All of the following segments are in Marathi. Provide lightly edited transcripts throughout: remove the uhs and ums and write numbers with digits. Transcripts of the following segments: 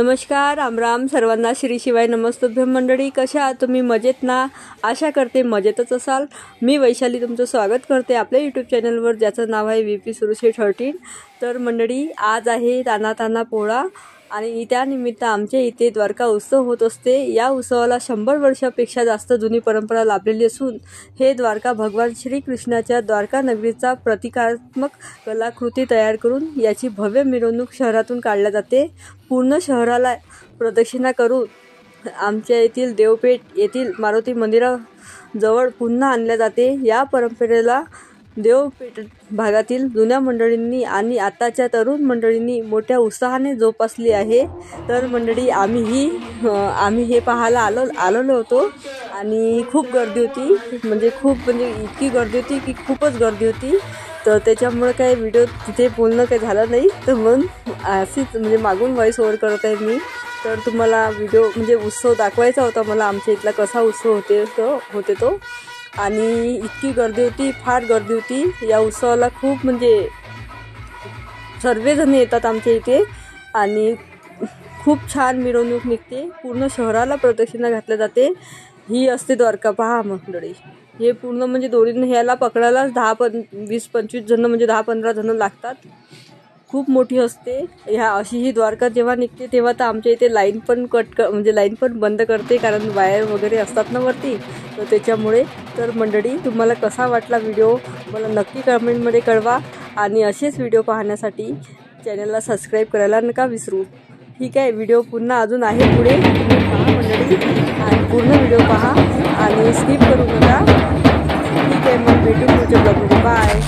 नमस्कार, राम सर्वांना. श्री शिवाय नमस्तुभ्यं मंडळी. कशा आहात तुम्ही? मजेत ना? आशा करते मजेतच असाल. मी वैशाली तुमचं स्वागत करते आपल्या यूट्यूब चॅनलवर, ज्याचं नाव आहे VP सुरुशे 13. तर मंडळी, आज आहे ताना पोळा आणि त्यानिमित्त आमच्या इथे द्वारका उत्सव होत असते. या उत्सवाला 100 वर्षापेक्षा जास्त जुनी परंपरा लाभलेली असून हे द्वारका भगवान श्रीकृष्णाच्या द्वारका नगरीचा प्रतिकात्मक कलाकृती तयार करून याची भव्य मिरवणूक शहरातून काढल्या जाते. पूर्ण शहराला प्रदक्षिणा करून आमच्या येथील देवपेठ येथील मारुती मंदिराजवळ पुन्हा आणल्या जाते. या परंपरेला देवपेठ भागातील जुन्या मंडळींनी आणि आताच्या तरुण मंडळींनी मोठ्या उत्साहाने जोपासली आहे. तर मंडळी, आम्ही हे पाहायला आलेलो होतो आणि खूप गर्दी होती. म्हणजे इतकी गर्दी होती की खूपच गर्दी होती. तर त्याच्यामुळे काय व्हिडिओ तिथे बोलणं काही झालं नाही. तर म्हणून अशीच मागून व्हॉइस ओव्हर करत आहे मी. तर तुम्हाला व्हिडिओ उत्सव दाखवायचा होता मला, आमच्या इथला कसा उत्सव होते तो. आणि इतकी गर्दी होती, फार गर्दी होती. या उत्सवाला खूप सर्वजण येतात आमच्या इथे आणि खूप छान मिरवणूक निघते. पूर्ण शहराला प्रदक्षिणा घातल्या जाते. ही असते द्वारका. पहा मंडळी, हे पूर्ण दोरीनं ह्याला पकडायला 20-25 जण 10-15 जण लागतात. खूप मोठी असते. अशी ही द्वारका जेव्हा निघते तेव्हा तर आमच्या इथे लाईन पण लाईन पण बंद करते, कारण वायर वगैरे असतात ना वरती. तर त्याच्यामुळे. तर मंडळी, तुम्हाला कसा वाटला व्हिडिओ मला नक्की कमेंटमध्ये कळवा आणि असेच व्हिडिओ पाहण्यासाठी चॅनलला सबस्क्राईब करायला नका विसरू. ठीक आहे, व्हिडिओ पुन्हा अजून आहे पुढे, पहा मंडळी आणि पूर्ण व्हिडिओ पहा आणि स्किप करू नका. ठीक आहे, मग भेटू पुढच्या ब्लॉगमध्ये. बाय.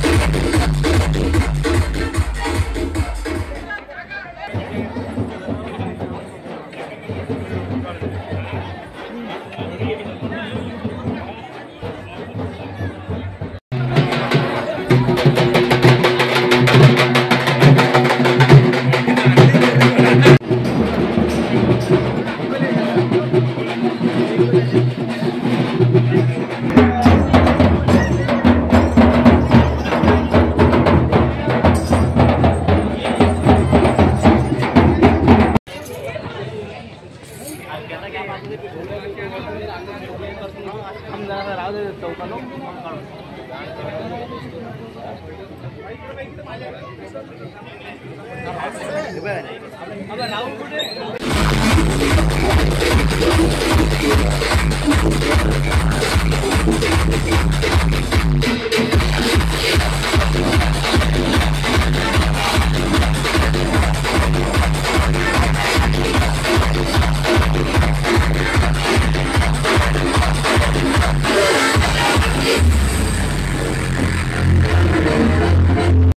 चौकानो